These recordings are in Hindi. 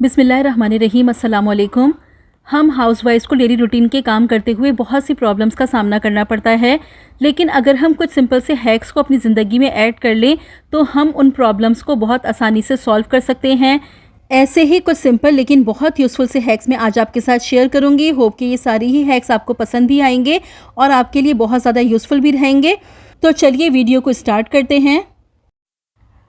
बिस्मिल्लाहिर्रहमानिर्रहीम, अस्सलाम वालेकुम। हम हाउसवाइफ्स को डेली रूटीन के काम करते हुए बहुत सी प्रॉब्लम्स का सामना करना पड़ता है, लेकिन अगर हम कुछ सिंपल से हैक्स को अपनी ज़िंदगी में ऐड कर लें तो हम उन प्रॉब्लम्स को बहुत आसानी से सॉल्व कर सकते हैं। ऐसे ही कुछ सिंपल लेकिन बहुत यूज़फुल से हैक्स मैं आज आपके साथ शेयर करूँगी। होप कि ये सारी ही हैक्स आपको पसंद भी आएंगे और आपके लिए बहुत ज़्यादा यूज़फुल भी रहेंगे। तो चलिए वीडियो को स्टार्ट करते हैं।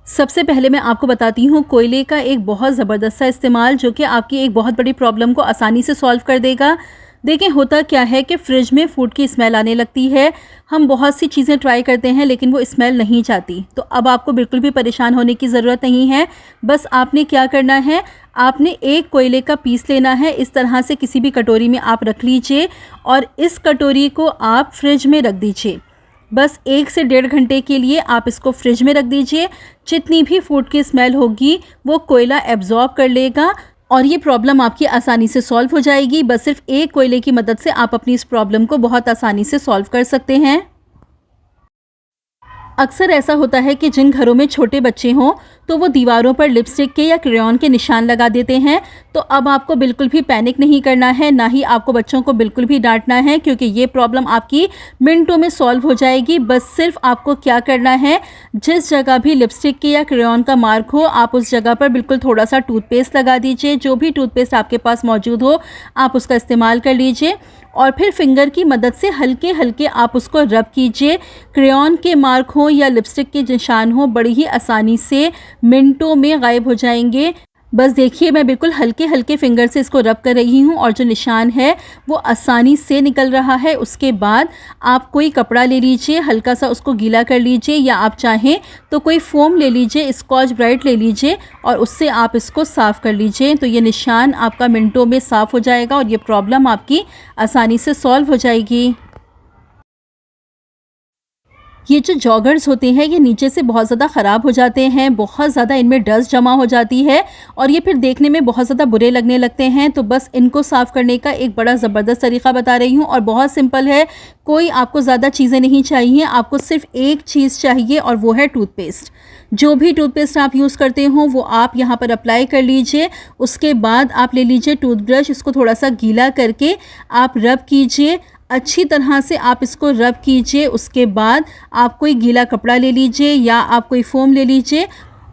सबसे पहले मैं आपको बताती हूँ कोयले का एक बहुत ज़बरदस्त सा इस्तेमाल जो कि आपकी एक बहुत बड़ी प्रॉब्लम को आसानी से सॉल्व कर देगा। देखें, होता क्या है कि फ़्रिज में फ़ूड की स्मेल आने लगती है। हम बहुत सी चीज़ें ट्राई करते हैं लेकिन वो स्मेल नहीं जाती। तो अब आपको बिल्कुल भी परेशान होने की ज़रूरत नहीं है। बस आपने क्या करना है, आपने एक कोयले का पीस लेना है। इस तरह से किसी भी कटोरी में आप रख लीजिए और इस कटोरी को आप फ्रिज में रख दीजिए। बस 1 से 1.5 घंटे के लिए आप इसको फ्रिज में रख दीजिए। जितनी भी फूड की स्मेल होगी वो कोयला एब्जॉर्ब कर लेगा और ये प्रॉब्लम आपकी आसानी से सॉल्व हो जाएगी। बस सिर्फ एक कोयले की मदद से आप अपनी इस प्रॉब्लम को बहुत आसानी से सॉल्व कर सकते हैं। अक्सर ऐसा होता है कि जिन घरों में छोटे बच्चे हों तो वो दीवारों पर लिपस्टिक के या क्रेयॉन के निशान लगा देते हैं। तो अब आपको बिल्कुल भी पैनिक नहीं करना है, ना ही आपको बच्चों को बिल्कुल भी डांटना है, क्योंकि ये प्रॉब्लम आपकी मिनटों में सॉल्व हो जाएगी। बस सिर्फ आपको क्या करना है, जिस जगह भी लिपस्टिक के या क्रेयॉन का मार्क हो आप उस जगह पर बिल्कुल थोड़ा सा टूथपेस्ट लगा दीजिए। जो भी टूथपेस्ट आपके पास मौजूद हो आप उसका इस्तेमाल कर लीजिए और फिर फिंगर की मदद से हल्के हल्के आप उसको रब कीजिए। क्रेयॉन के मार्क हो या लिपस्टिक के निशान हो बड़ी ही आसानी से मिनटों में गायब हो जाएंगे। बस देखिए, मैं बिल्कुल हल्के हल्के फिंगर से इसको रब कर रही हूँ और जो निशान है वो आसानी से निकल रहा है। उसके बाद आप कोई कपड़ा ले लीजिए, हल्का सा उसको गीला कर लीजिए या आप चाहें तो कोई फोम ले लीजिए, स्कॉच ब्राइट ले लीजिए और उससे आप इसको साफ़ कर लीजिए। तो ये निशान आपका मिनटों में साफ़ हो जाएगा और ये प्रॉब्लम आपकी आसानी से सॉल्व हो जाएगी। ये जो जॉगर्स होते हैं ये नीचे से बहुत ज़्यादा ख़राब हो जाते हैं, बहुत ज़्यादा इनमें डस्ट जमा हो जाती है और ये फिर देखने में बहुत ज़्यादा बुरे लगने लगते हैं। तो बस इनको साफ़ करने का एक बड़ा ज़बरदस्त तरीका बता रही हूँ और बहुत सिंपल है। कोई आपको ज़्यादा चीज़ें नहीं चाहिए, आपको सिर्फ एक चीज़ चाहिए और वो है टूथपेस्ट। जो भी टूथपेस्ट आप यूज़ करते हो वो आप यहाँ पर अप्लाई कर लीजिए। उसके बाद आप ले लीजिए टूथब्रश, इसको थोड़ा सा गीला करके आप रब कीजिए, अच्छी तरह से आप इसको रब कीजिए। उसके बाद आप कोई गीला कपड़ा ले लीजिए या आप कोई फोम ले लीजिए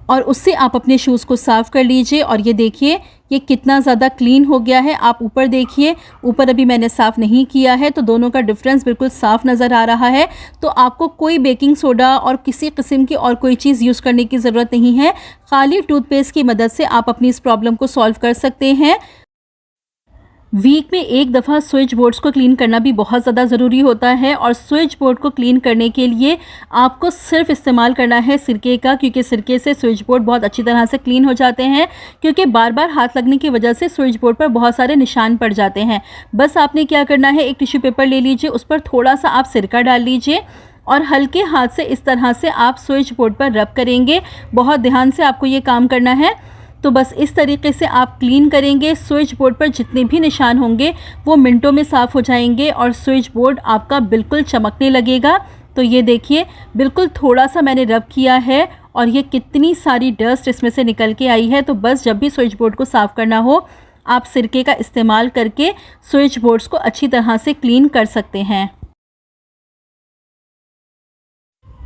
और उससे आप अपने शूज़ को साफ़ कर लीजिए। और ये देखिए ये कितना ज़्यादा क्लीन हो गया है। आप ऊपर देखिए, ऊपर अभी मैंने साफ़ नहीं किया है तो दोनों का डिफरेंस बिल्कुल साफ़ नज़र आ रहा है। तो आपको कोई बेकिंग सोडा और किसी किस्म की और कोई चीज़ यूज़ करने की ज़रूरत नहीं है। खाली टूथपेस्ट की मदद से आप अपनी इस प्रॉब्लम को सॉल्व कर सकते हैं। वीक में एक दफ़ा स्विच बोर्ड्स को क्लीन करना भी बहुत ज़्यादा ज़रूरी होता है और स्विच बोर्ड को क्लीन करने के लिए आपको सिर्फ इस्तेमाल करना है सिरके का, क्योंकि सिरके से स्विच बोर्ड बहुत अच्छी तरह से क्लीन हो जाते हैं। क्योंकि बार बार हाथ लगने की वजह से स्विच बोर्ड पर बहुत सारे निशान पड़ जाते हैं। बस आपने क्या करना है, एक टिश्यू पेपर ले लीजिए, उस पर थोड़ा सा आप सिरका डाल लीजिए और हल्के हाथ से इस तरह से आप स्विच बोर्ड पर रब करेंगे। बहुत ध्यान से आपको ये काम करना है। तो बस इस तरीके से आप क्लीन करेंगे। स्विच बोर्ड पर जितने भी निशान होंगे वो मिनटों में साफ़ हो जाएंगे और स्विच बोर्ड आपका बिल्कुल चमकने लगेगा। तो ये देखिए, बिल्कुल थोड़ा सा मैंने रब किया है और ये कितनी सारी डस्ट इसमें से निकल के आई है। तो बस जब भी स्विच बोर्ड को साफ़ करना हो आप सिरके का इस्तेमाल करके स्विच बोर्ड्स को अच्छी तरह से क्लीन कर सकते हैं।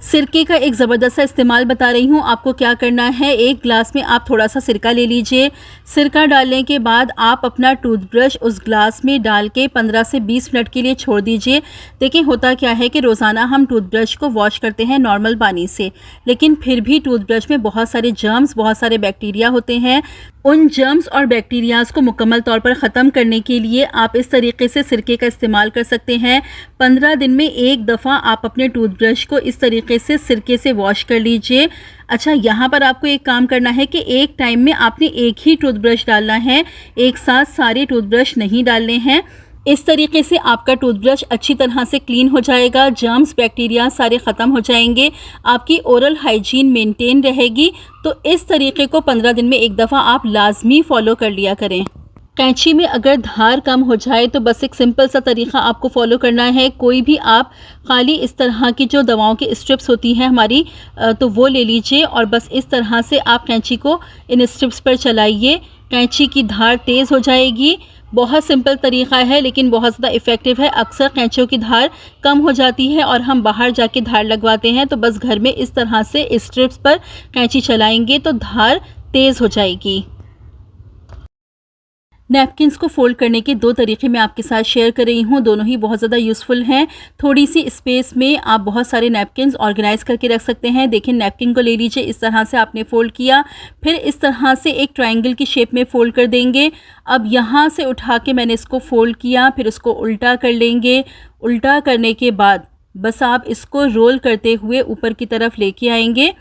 सिरके का एक ज़बरदस्त सा इस्तेमाल बता रही हूँ। आपको क्या करना है, एक ग्लास में आप थोड़ा सा सिरका ले लीजिए। सिरका डालने के बाद आप अपना टूथब्रश उस ग्लास में डाल के 15 से 20 मिनट के लिए छोड़ दीजिए। देखें, होता क्या है कि रोज़ाना हम टूथब्रश को वॉश करते हैं नॉर्मल पानी से, लेकिन फिर भी टूथब्रश में बहुत सारे जर्म्स, बहुत सारे बैक्टीरिया होते हैं। उन जर्म्स और बैक्टीरियाज़ को मुकम्मल तौर पर ख़त्म करने के लिए आप इस तरीके से सिरके का इस्तेमाल कर सकते हैं। 15 दिन में एक दफ़ा आप अपने टूथब्रश को इस तरीके से सिरके से वॉश कर लीजिए। अच्छा, यहाँ पर आपको एक काम करना है कि एक टाइम में आपने एक ही टूथब्रश डालना है, एक साथ सारे टूथब्रश नहीं डालने हैं। इस तरीके से आपका टूथब्रश अच्छी तरह से क्लीन हो जाएगा, जर्म्स बैक्टीरिया सारे ख़त्म हो जाएंगे, आपकी ओरल हाइजीन मेंटेन रहेगी। तो इस तरीके को 15 दिन में एक दफ़ा आप लाजमी फ़ॉलो कर लिया करें। कैंची में अगर धार कम हो जाए तो बस एक सिंपल सा तरीक़ा आपको फॉलो करना है। कोई भी आप खाली इस तरह की जो दवाओं की स्ट्रिप्स होती हैं हमारी, तो वो ले लीजिए और बस इस तरह से आप कैंची को इन स्ट्रिप्स पर चलाइए। कैंची की धार तेज़ हो जाएगी। बहुत सिंपल तरीक़ा है लेकिन बहुत ज़्यादा इफ़ेक्टिव है। अक्सर कैंचियों की धार कम हो जाती है और हम बाहर जाके धार लगवाते हैं, तो बस घर में इस तरह से इस स्ट्रिप्स पर कैंची चलाएंगे तो धार तेज़ हो जाएगी। नैपकिन्स को फ़ोल्ड करने के 2 तरीक़े मैं आपके साथ शेयर कर रही हूँ, दोनों ही बहुत ज़्यादा यूज़फुल हैं। थोड़ी सी स्पेस में आप बहुत सारे नैपकिन्स ऑर्गेनाइज़ करके रख सकते हैं। देखिए, नैपकिन को ले लीजिए, इस तरह से आपने फ़ोल्ड किया, फिर इस तरह से एक ट्रायंगल की शेप में फ़ोल्ड कर देंगे। अब यहाँ से उठा के मैंने इसको फ़ोल्ड किया, फिर इसको उल्टा कर लेंगे। उल्टा करने के बाद बस आप इसको रोल करते हुए ऊपर की तरफ लेके आएंगे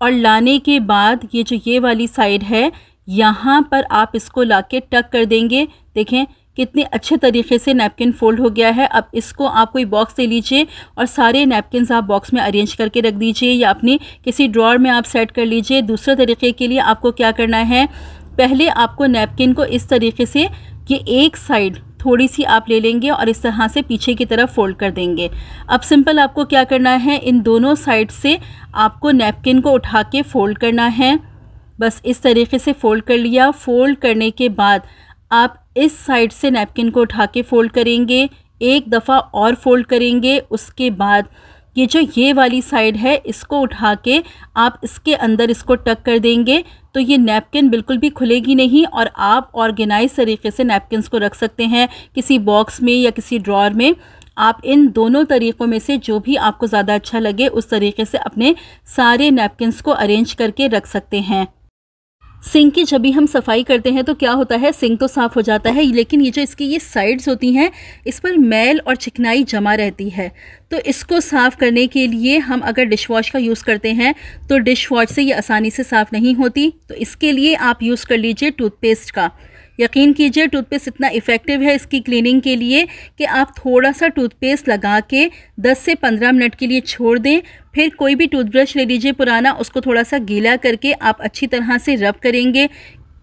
और लाने के बाद ये जो ये वाली साइड है, यहाँ पर आप इसको लाके टक कर देंगे। देखें कितने अच्छे तरीके से नैपकिन फ़ोल्ड हो गया है। अब इसको आप कोई बॉक्स ले लीजिए और सारे नैपकिन्स आप बॉक्स में अरेंज करके रख दीजिए या अपनी किसी ड्रॉअर में आप सेट कर लीजिए। दूसरे तरीके के लिए आपको क्या करना है, पहले आपको नैपकिन को इस तरीके से ये एक साइड थोड़ी सी आप ले लेंगे और इस तरह से पीछे की तरफ फ़ोल्ड कर देंगे। अब सिंपल आपको क्या करना है, इन दोनों साइड से आपको नैपकिन को उठा के फ़ोल्ड करना है। बस इस तरीके से फ़ोल्ड कर लिया। फ़ोल्ड करने के बाद आप इस साइड से नैपकिन को उठा के फ़ोल्ड करेंगे, एक दफ़ा और फ़ोल्ड करेंगे। उसके बाद ये जो ये वाली साइड है, इसको उठा के आप इसके अंदर इसको टक कर देंगे, तो ये नैपकिन बिल्कुल भी खुलेगी नहीं और आप ऑर्गेनाइज तरीके से नैपकिन्स को रख सकते हैं किसी बॉक्स में या किसी ड्रॉअर में। आप इन दोनों तरीक़ों में से जो भी आपको ज़्यादा अच्छा लगे उस तरीके से अपने सारे नैपकिन्स को अरेंज करके रख सकते हैं। सिंक की जब भी हम सफाई करते हैं तो क्या होता है, सिंक तो साफ़ हो जाता है लेकिन ये जो इसकी ये साइड्स होती हैं, इस पर मैल और चिकनाई जमा रहती है। तो इसको साफ़ करने के लिए हम अगर डिश वॉश का यूज़ करते हैं तो डिश वॉश से ये आसानी से साफ़ नहीं होती, तो इसके लिए आप यूज़ कर लीजिए टूथपेस्ट का। यकीन कीजिए टूथपेस्ट इतना इफ़ेक्टिव है इसकी क्लीनिंग के लिए कि आप थोड़ा सा टूथपेस्ट लगा के 10 से 15 मिनट के लिए छोड़ दें। फिर कोई भी टूथब्रश ले लीजिए पुराना, उसको थोड़ा सा गीला करके आप अच्छी तरह से रब करेंगे।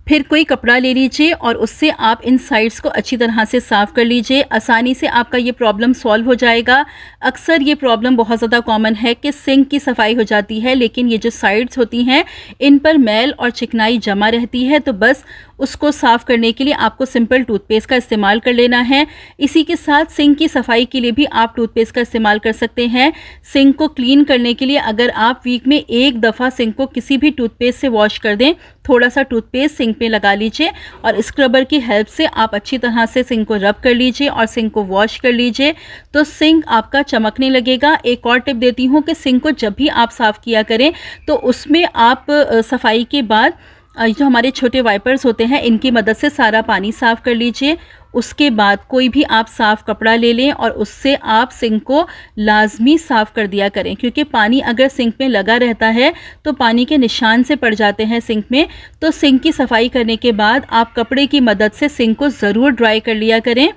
फिर कोई कपड़ा ले लीजिए और उससे आप इन साइड्स को अच्छी तरह से साफ़ कर लीजिए। आसानी से आपका ये प्रॉब्लम सॉल्व हो जाएगा। अक्सर ये प्रॉब्लम बहुत ज़्यादा कॉमन है कि सिंक की सफाई हो जाती है लेकिन ये जो साइड्स होती हैं इन पर मैल और चिकनाई जमा रहती है, तो बस उसको साफ़ करने के लिए आपको सिंपल टूथपेस्ट का इस्तेमाल कर लेना है। इसी के साथ सिंक की सफाई के लिए भी आप टूथपेस्ट का इस्तेमाल कर सकते हैं। सिंक को क्लीन करने के लिए अगर आप वीक में एक दफ़ा सिंक को किसी भी टूथपेस्ट से वॉश कर दें, थोड़ा सा टूथपेस्ट सिंक पे लगा लीजिए और स्क्रबर की हेल्प से आप अच्छी तरह से सिंक को रब कर लीजिए और सिंक को वॉश कर लीजिए, तो सिंक आपका चमकने लगेगा। एक और टिप देती हूँ कि सिंक को जब भी आप साफ़ किया करें तो उसमें आप सफाई के बाद जो हमारे छोटे वाइपर्स होते हैं इनकी मदद से सारा पानी साफ़ कर लीजिए। उसके बाद कोई भी आप साफ़ कपड़ा ले लें और उससे आप सिंक को लाजमी साफ़ कर दिया करें, क्योंकि पानी अगर सिंक में लगा रहता है तो पानी के निशान से पड़ जाते हैं सिंक में। तो सिंक की सफाई करने के बाद आप कपड़े की मदद से सिंक को ज़रूर ड्राई कर लिया करें।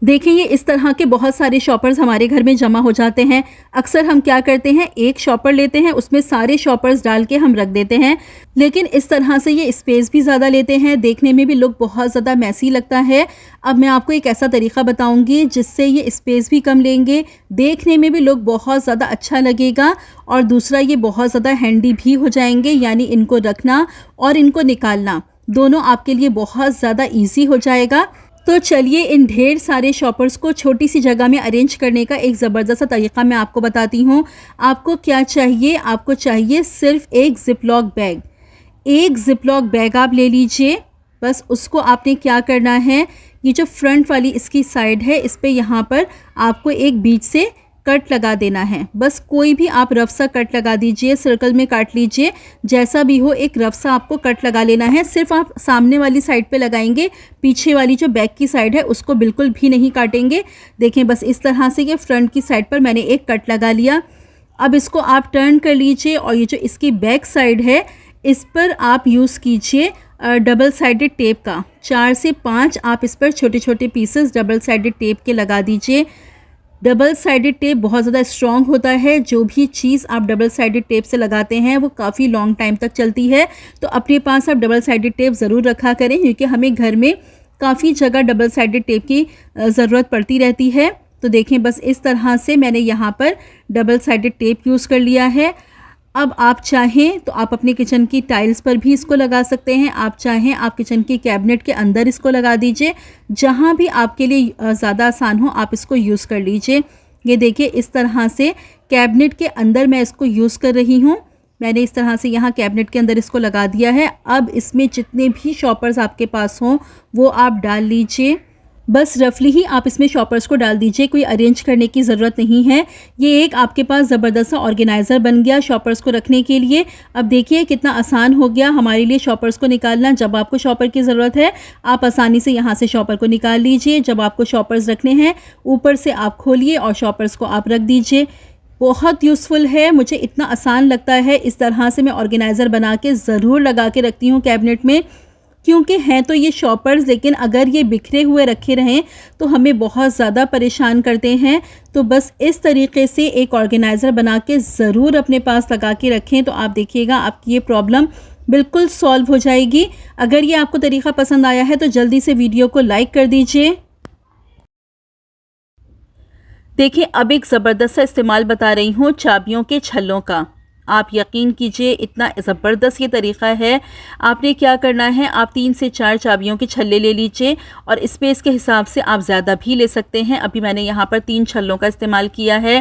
देखिए ये इस तरह के बहुत सारे शॉपर्स हमारे घर में जमा हो जाते हैं। अक्सर हम क्या करते हैं, एक शॉपर लेते हैं, उसमें सारे शॉपर्स डाल के हम रख देते हैं, लेकिन इस तरह से ये स्पेस भी ज़्यादा लेते हैं, देखने में भी लुक बहुत ज़्यादा मैसी लगता है। अब मैं आपको एक ऐसा तरीका बताऊंगी जिससे ये स्पेस भी कम लेंगे, देखने में भी लुक बहुत ज़्यादा अच्छा लगेगा और दूसरा ये बहुत ज़्यादा हैंडी भी हो जाएंगे, यानी इनको रखना और इनको निकालना दोनों आपके लिए बहुत ज़्यादा ईजी हो जाएगा। तो चलिए इन ढेर सारे शॉपर्स को छोटी सी जगह में अरेंज करने का एक ज़बरदस्त तरीक़ा मैं आपको बताती हूँ। आपको क्या चाहिए, आपको चाहिए सिर्फ एक ज़िपलॉक बैग। एक ज़िपलॉक बैग आप ले लीजिए। बस उसको आपने क्या करना है, ये जो फ्रंट वाली इसकी साइड है इस पे यहाँ पर आपको एक बीच से कट लगा देना है। बस कोई भी आप रफ सा कट लगा दीजिए, सर्कल में काट लीजिए, जैसा भी हो एक रफ सा आपको कट लगा लेना है। सिर्फ आप सामने वाली साइड पे लगाएंगे, पीछे वाली जो बैक की साइड है उसको बिल्कुल भी नहीं काटेंगे। देखें बस इस तरह से ये फ्रंट की साइड पर मैंने एक कट लगा लिया। अब इसको आप टर्न कर लीजिए और ये जो इसकी बैक साइड है इस पर आप यूज़ कीजिए डबल साइडेड टेप का। 4 से 5 आप इस पर छोटे छोटे पीसेस डबल साइडेड टेप के लगा दीजिए। डबल साइडेड टेप बहुत ज़्यादा स्ट्रॉन्ग होता है। जो भी चीज़ आप डबल साइडेड टेप से लगाते हैं वो काफ़ी लॉन्ग टाइम तक चलती है, तो अपने पास आप डबल साइडेड टेप ज़रूर रखा करें, क्योंकि हमें घर में काफ़ी जगह डबल साइडेड टेप की ज़रूरत पड़ती रहती है। तो देखें बस इस तरह से मैंने यहाँ पर डबल साइडेड टेप यूज़ कर लिया है। अब आप चाहें तो आप अपने किचन की टाइल्स पर भी इसको लगा सकते हैं, आप चाहें आप किचन की कैबिनेट के अंदर इसको लगा दीजिए, जहाँ भी आपके लिए ज़्यादा आसान हो आप इसको यूज़ कर लीजिए। ये देखिए इस तरह से कैबिनेट के अंदर मैं इसको यूज़ कर रही हूँ। मैंने इस तरह से यहाँ कैबिनेट के अंदर इसको लगा दिया है। अब इसमें जितने भी शॉपर्स आपके पास हों वो आप डाल लीजिए। बस रफली ही आप इसमें शॉपर्स को डाल दीजिए, कोई अरेंज करने की ज़रूरत नहीं है। ये एक आपके पास ज़बरदस्त सा ऑर्गेनाइज़र बन गया शॉपर्स को रखने के लिए। अब देखिए कितना आसान हो गया हमारे लिए शॉपर्स को निकालना। जब आपको शॉपर की ज़रूरत है आप आसानी से यहाँ से शॉपर को निकाल लीजिए। जब आपको शॉपर्स रखने हैं ऊपर से आप खोलिए और शॉपर्स को आप रख दीजिए। बहुत यूज़फुल है, मुझे इतना आसान लगता है। इस तरह से मैं ऑर्गेनाइज़र बना के ज़रूर लगा के रखती हूँ कैबिनेट में, क्योंकि हैं तो ये शॉपर्स लेकिन अगर ये बिखरे हुए रखे रहें तो हमें बहुत ज़्यादा परेशान करते हैं। तो बस इस तरीके से एक ऑर्गेनाइज़र बना के ज़रूर अपने पास लगा के रखें, तो आप देखिएगा आपकी ये प्रॉब्लम बिल्कुल सॉल्व हो जाएगी। अगर ये आपको तरीका पसंद आया है तो जल्दी से वीडियो को लाइक कर दीजिए। देखिए अब एक ज़बरदस्त सा इस्तेमाल बता रही हूँ चाबियों के छल्लों का। आप यकीन कीजिए इतना ज़बरदस्त ये तरीक़ा है। आपने क्या करना है, आप 3 से 4 चाबियों के छल्ले ले लीजिए और स्पेस के हिसाब से आप ज़्यादा भी ले सकते हैं। अभी मैंने यहाँ पर 3 छल्लों का इस्तेमाल किया है।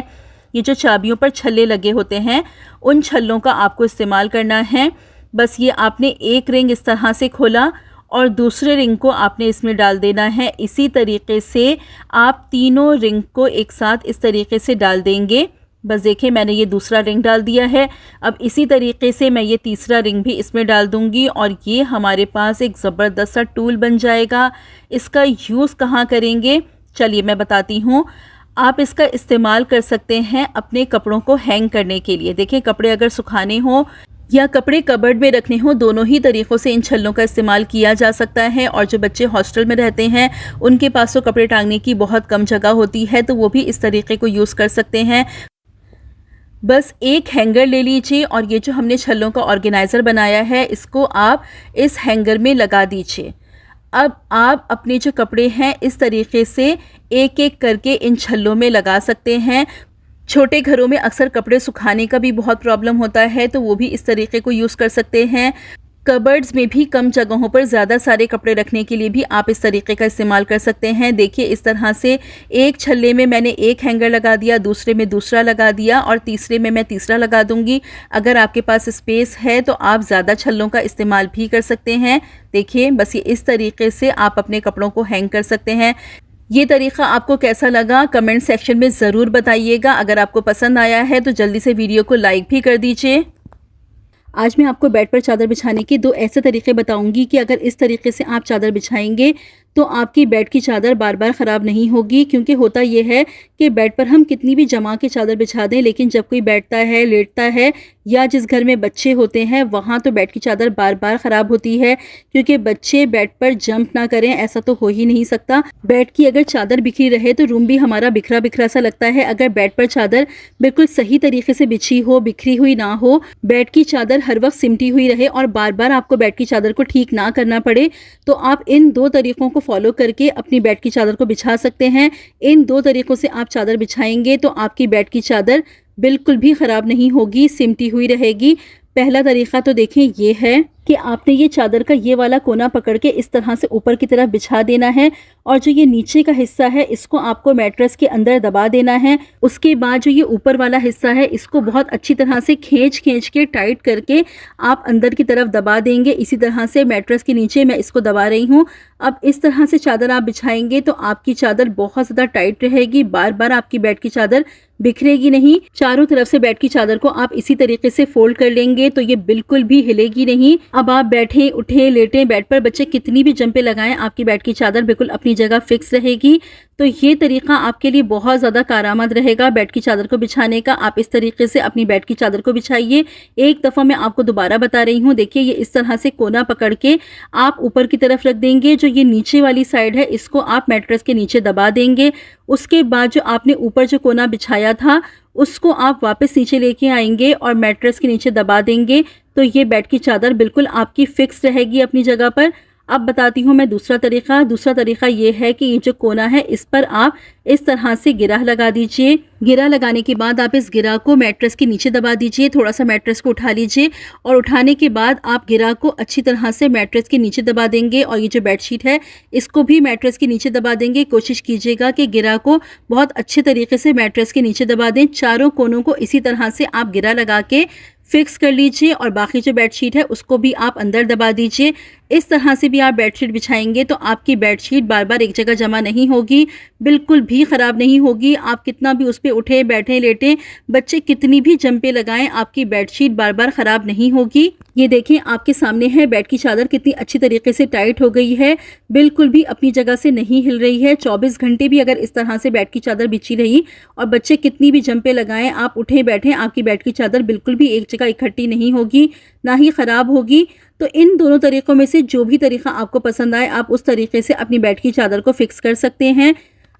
ये जो चाबियों पर छल्ले लगे होते हैं उन छल्लों का आपको इस्तेमाल करना है। बस ये आपने एक रिंग इस तरह से खोला और दूसरे रिंग को आपने इसमें डाल देना है। इसी तरीके से आप तीनों रिंग को एक साथ इस तरीके से डाल देंगे। बस देखिए मैंने ये दूसरा रिंग डाल दिया है। अब इसी तरीके से मैं ये तीसरा रिंग भी इसमें डाल दूंगी और ये हमारे पास एक ज़बरदस्त सा टूल बन जाएगा। इसका यूज़ कहाँ करेंगे, चलिए मैं बताती हूँ। आप इसका इस्तेमाल कर सकते हैं अपने कपड़ों को हैंग करने के लिए। देखिए कपड़े अगर सुखाने हो या कपड़े कबर्ड में रखने हो, दोनों ही तरीक़ों से इन छल्लों का इस्तेमाल किया जा सकता है। और जो बच्चे हॉस्टल में रहते हैं उनके पास तो कपड़े टांगने की बहुत कम जगह होती है, तो वो भी इस तरीके को यूज़ कर सकते हैं। बस एक हैंगर ले लीजिए और ये जो हमने छल्लों का ऑर्गेनाइज़र बनाया है इसको आप इस हैंगर में लगा दीजिए। अब आप अपने जो कपड़े हैं इस तरीके से एक एक करके इन छल्लों में लगा सकते हैं। छोटे घरों में अक्सर कपड़े सुखाने का भी बहुत प्रॉब्लम होता है, तो वो भी इस तरीके को यूज़ कर सकते हैं। कबर्ड्स में भी कम जगहों पर ज़्यादा सारे कपड़े रखने के लिए भी आप इस तरीके का इस्तेमाल कर सकते हैं। देखिए इस तरह से एक छल्ले में मैंने एक हैंगर लगा दिया, दूसरे में दूसरा लगा दिया और तीसरे में मैं तीसरा लगा दूंगी। अगर आपके पास स्पेस है तो आप ज़्यादा छल्लों का इस्तेमाल भी कर सकते हैं। देखिए बस ये इस तरीके से आप अपने कपड़ों को हैंग कर सकते हैं। ये तरीका आपको कैसा लगा कमेंट सेक्शन में ज़रूर बताइएगा। अगर आपको पसंद आया है तो जल्दी से वीडियो को लाइक भी कर दीजिए। आज मैं आपको बेड पर चादर बिछाने के 2 ऐसे तरीके बताऊंगी कि अगर इस तरीके से आप चादर बिछाएंगे तो आपकी बेड की चादर बार बार ख़राब नहीं होगी। क्योंकि होता यह है कि बेड पर हम कितनी भी जमा के चादर बिछा दें, लेकिन जब कोई बैठता है, लेटता है या जिस घर में बच्चे होते हैं वहाँ तो बेड की चादर बार बार ख़राब होती है। क्योंकि बच्चे बेड पर जंप ना करें ऐसा तो हो ही नहीं सकता। बेड की अगर चादर बिखरी रहे तो रूम भी हमारा बिखरा बिखरा सा लगता है। अगर बेड पर चादर बिल्कुल सही तरीके से बिछी हो, बिखरी हुई ना हो, बेड की चादर हर वक्त सिमटी हुई रहे और बार बार आपको बेड की चादर को ठीक ना करना पड़े, तो आप इन 2 तरीक़ों को फॉलो करके अपनी बेड की चादर को बिछा सकते हैं। इन 2 तरीक़ों से आप चादर बिछाएंगे तो आपकी बेड की चादर बिल्कुल भी ख़राब नहीं होगी, सिमटी हुई रहेगी। पहला तरीक़ा तो देखें ये है कि आपने ये चादर का ये वाला कोना पकड़ के इस तरह से ऊपर की तरफ बिछा देना है और जो ये नीचे का हिस्सा है इसको आपको मैट्रेस के अंदर दबा देना है। उसके बाद जो ये ऊपर वाला हिस्सा है इसको बहुत अच्छी तरह से खींच के टाइट करके आप अंदर की तरफ दबा देंगे। इसी तरह से मैट्रेस के नीचे मैं इसको दबा रही हूँ। अब इस तरह से चादर आप बिछाएंगे तो आपकी चादर बहुत ज़्यादा टाइट रहेगी, बार बार आपकी बेड की चादर बिखरेगी नहीं। चारों तरफ से बेड की चादर को आप इसी तरीके से फोल्ड कर लेंगे तो ये बिल्कुल भी हिलेगी नहीं। अब आप बैठे, उठे, लेटे, बेड पर बच्चे कितनी भी जंपे लगाएं आपकी बेड की चादर बिल्कुल अपनी जगह फिक्स रहेगी। तो ये तरीका आपके लिए बहुत ज़्यादा कारआमद रहेगा बेड की चादर को बिछाने का। आप इस तरीके से अपनी बेड की चादर को बिछाइए। एक दफ़ा मैं आपको दोबारा बता रही हूँ। देखिए ये इस तरह से कोना पकड़ के आप ऊपर की तरफ रख देंगे। जो ये नीचे वाली साइड है इसको आप मैट्रेस के नीचे दबा देंगे। उसके बाद जो आपने ऊपर जो कोना बिछाया था उसको आप वापस नीचे लेके आएंगे और मैट्रेस के नीचे दबा देंगे तो ये बेड की चादर बिल्कुल आपकी फिक्स रहेगी अपनी जगह पर। अब बताती हूँ मैं दूसरा तरीका। दूसरा तरीका ये है कि ये जो कोना है इस पर आप इस तरह से गिरा लगा दीजिए। गिरा लगाने के बाद आप इस गिरा को मैट्रेस के नीचे दबा दीजिए। थोड़ा सा मैट्रेस को उठा लीजिए और उठाने के बाद आप गिरा को अच्छी तरह से मैट्रेस के नीचे दबा देंगे और ये जो बेडशीट है इसको भी मैट्रेस के नीचे दबा देंगे। कोशिश कीजिएगा कि गिरा को बहुत अच्छे तरीके से मैट्रेस के नीचे दबा दें। चारों कोनों को इसी तरह से आप गिरा लगा के फिक्स कर लीजिए और बाकी जो बेडशीट है उसको भी आप अंदर दबा दीजिए। इस तरह से भी आप बेडशीट बिछाएंगे तो आपकी बेडशीट बार बार एक जगह जमा नहीं होगी, बिल्कुल भी ख़राब नहीं होगी। आप कितना भी उस पर उठे बैठे लेटें, बच्चे कितनी भी जंपे लगाएं, आपकी बेडशीट बार बार ख़राब नहीं होगी। ये देखें आपके सामने है बेड की चादर कितनी अच्छी तरीके से टाइट हो गई है, बिल्कुल भी अपनी जगह से नहीं हिल रही है। 24 घंटे भी अगर इस तरह से बेड की चादर बिछी रही और बच्चे कितनी भी जंपे लगाएं, आप उठे बैठे, आपकी बेड की चादर बिल्कुल भी एक जगह इकट्ठी नहीं होगी, ना ही ख़राब होगी। तो इन दोनों तरीक़ों में से जो भी तरीक़ा आपको पसंद आए आप उस तरीके से अपनी बेड की चादर को फिक्स कर सकते हैं।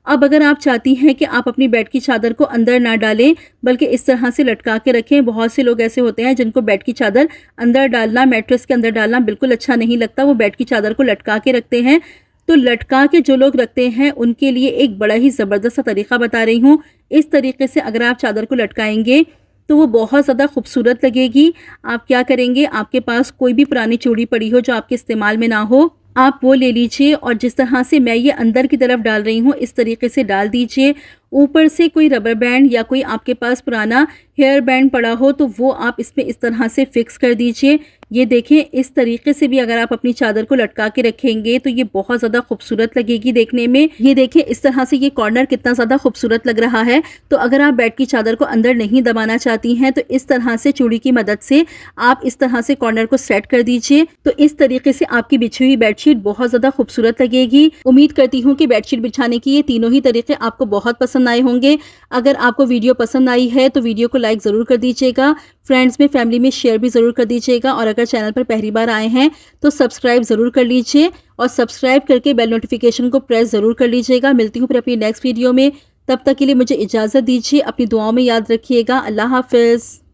अब अगर आप चाहती हैं कि आप अपनी बेड की चादर को अंदर ना डालें बल्कि इस तरह से लटका के रखें, बहुत से लोग ऐसे होते हैं जिनको बेड की चादर अंदर डालना, मैट्रेस के अंदर डालना बिल्कुल अच्छा नहीं लगता, वो बेड की चादर को लटका के रखते हैं। तो लटका के जो लोग रखते हैं उनके लिए एक बड़ा ही ज़बरदस्त सा तरीक़ा बता रही हूँ। इस तरीके से अगर आप चादर को लटकाएंगे तो वो बहुत ज़्यादा खूबसूरत लगेगी। आप क्या करेंगे, आपके पास कोई भी पुरानी चूड़ी पड़ी हो जो आपके इस्तेमाल में ना हो, आप वो ले लीजिए और जिस तरह से मैं ये अंदर की तरफ डाल रही हूँ इस तरीके से डाल दीजिए। ऊपर से कोई रबर बैंड या कोई आपके पास पुराना हेयर बैंड पड़ा हो तो वो आप इसमें इस तरह से फिक्स कर दीजिए। ये देखें, इस तरीके से भी अगर आप अपनी चादर को लटका के रखेंगे तो ये बहुत ज़्यादा खूबसूरत लगेगी देखने में। ये देखें इस तरह से ये कॉर्नर कितना ज़्यादा खूबसूरत लग रहा है। तो अगर आप बेड की चादर को अंदर नहीं दबाना चाहती हैं तो इस तरह से चूड़ी की मदद से आप इस तरह से कॉर्नर को सेट कर दीजिए। तो इस तरीके से आपकी बिछी हुई बेडशीट बहुत ज़्यादा खूबसूरत लगेगी। उम्मीद करती हूँ कि बेडशीट बिछाने की ये तीनों ही तरीके आपको बहुत पसंद आए होंगे। अगर आपको वीडियो पसंद आई है तो वीडियो को लाइक ज़रूर कर दीजिएगा, फ्रेंड्स में, फैमिली में शेयर भी ज़रूर कर दीजिएगा और अगर चैनल पर पहली बार आए हैं तो सब्सक्राइब ज़रूर कर लीजिए और सब्सक्राइब करके बेल नोटिफिकेशन को प्रेस ज़रूर कर लीजिएगा। मिलती हूँ फिर अपनी नेक्स्ट वीडियो में, तब तक के लिए मुझे इजाज़त दीजिए। अपनी दुआओं में याद रखिएगा। अल्लाह हाफ़िज़।